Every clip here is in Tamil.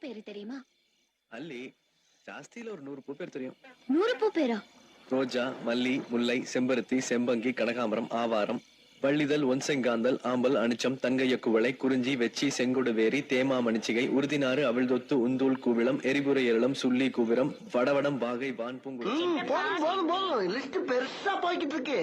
பேரு தெரியுமா? அல்லி ஜாஸ்தியில ஒரு 100 பூ பேர் தெரியும். 100 பூ பேரா? ரோஜா, மல்லி, முல்லை, செம்பருத்தி, செம்பங்கி, கனகாம்பரம், ஆவாரம், வள்ளிதழ், ஒன்செங்காந்தல், ஆம்பல், அனிச்சம், தங்கைய குவளை, குறிஞ்சி, வெச்சி, செங்குடுவேரி, தேமா மணிச்சிகை, உறுதினாறு, அவிழ்தொத்து, உந்தூள் கூவிளம், எரிபுரை எழலம், சுள்ளி கூவிரம், வடவடம், வாகை, வான் பூங்குளம். போதும் லிஸ்ட் பெருசா போய்கிட்டு இருக்கு.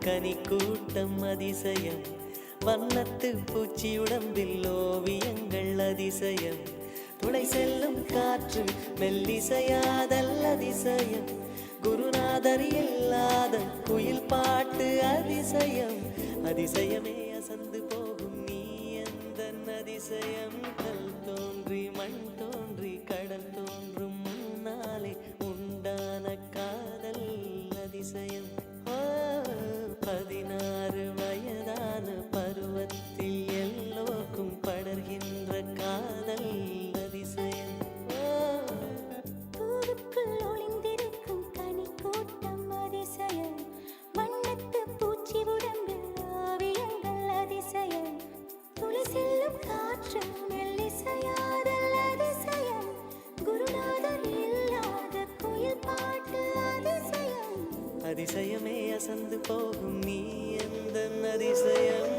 கனி கூட்டம் அதிசயம், வண்ணத்து பூச்சி உடம்பில் ஓவியங்கள் அதிசயம், துளை செல்லும் காற்று மெல்லிசையாதல் அதிசயம், குருநாதர் இல்லாத குயில் பாட்டு அதிசயம், அதிசயமே அசந்து போகும் நீ எந்த அதிசயம், கல் தோன்றி மண் தோன்றி கடல் தோன்றும் முன்னாலே உண்டான காதல் அதிசயம். 16 வயதான பருவத்தில் எல்லோருக்கும் படர்கின்ற காதல் அதிசயம். பூவுக்குள் ஒளிந்திருக்கும் கனி கூட்டம் அதிசயம், வண்ணத்து பூச்சி உடம்பில் ஓவியங்கள் அதிசயம், துளி செல்லும் காற்று மெல்லிசையாதல் அதிசயம், குருநாதர் இல்லாத குயில் பாட்டு அதிசயம், அதிசயமே அசந்து போகும் நீ எந்த அதிசயம்.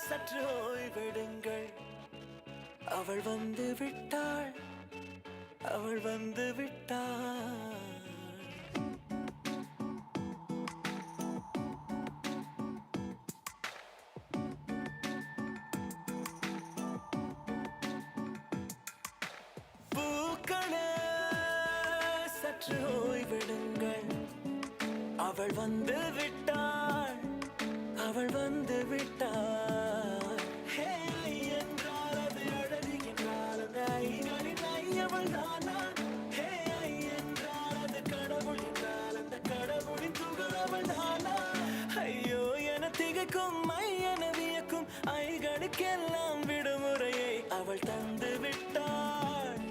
சற்று ஓய்வெடுங்கள், அவள் வந்து விட்டாள், அவள் வந்து விட்டாள். பூக்களே சற்று ஓய்வெடுங்கள், அவள் வந்து விட்டாள், அவள் வந்து விட்டாள். ஐயோ என திகைக்கும் ஐயன வியக்கும் ஐகளுக்கெல்லாம் விடுமுறையை அவள் தந்து விட்டாள்,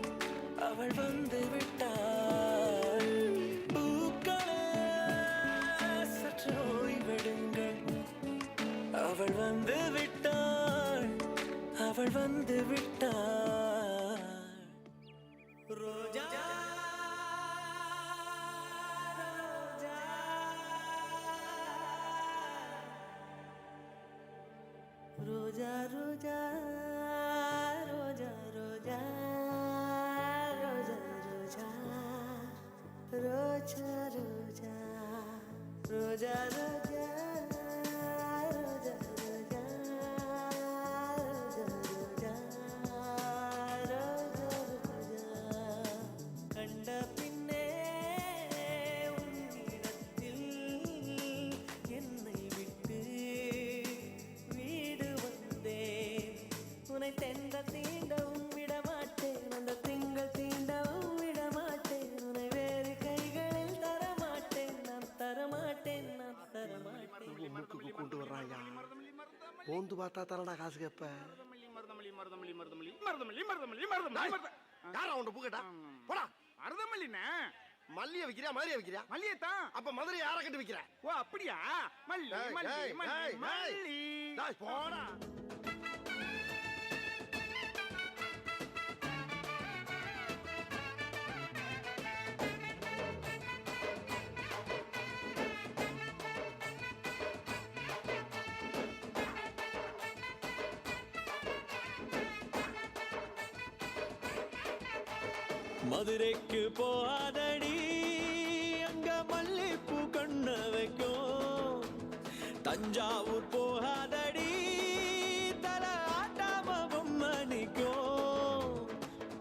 அவள் வந்து விட்டாள். பூக்களே சற்று ஓய்வெடுங்கள், அவள் வந்து விட்டாள், அவள் வந்து விட்டாள். ரோஜா ரோஜா ரோஜா ரோஜா ரோஜா ரோஜா ரோஜா ரோஜா ரோஜா ரோஜா ரோஜா தென்றல் தீண்டவும் விடமாட்டேன், அந்த திங்கள் தீண்டவும் விடமாட்டேன், உன்னை வேறு கைகளில் தரமாட்டேன், நான் தரமாட்டேன், நான் தரமாட்டேன். மூக்குக்கு கொண்டு வர்றாயா, மோந்து பார்த்தா தரடா காசு கேப்ப. மருதமல்லி மருதமல்லி மருதமல்லி மருதமல்லி மருதமல்லி மருதமல்லி யாரா உன்ட பூக்கட்டா போடா. மருதமல்லிண்ணே. மல்லிய விக்கிறியா மாதிரியா விக்கிறியா? மல்லியத்தான். அப்ப மதுரை யார கட்டி விக்கிற? ஓ அப்படியா? மல்லி ஏய், மல்லி ஏய், மல்லி ஏய், மல்லி. டேய், போடா. மதுரைக்கு போகாதடி அங்க மல்லிப்பூ கண்ண வைக்கும். தஞ்சாவூர் போகாதடி தல ஆட்டாம பொம்மணிக்கும்.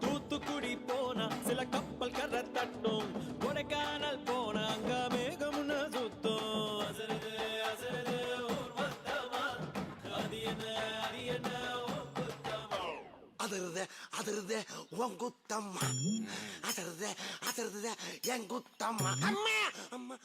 தூத்துக்குடி போனா சில கப்பல் கரை தட்டும். கொடைக்கானல் போனா அங்க மேகம்னு சுத்தும். அசருது அசருது ஊர் மொத்தமா அது என்ன அதிருது அதிருது உன் குத்தம்மா. அதிருது அதிருது என் குத்தம்மா. அம்மா அம்மா.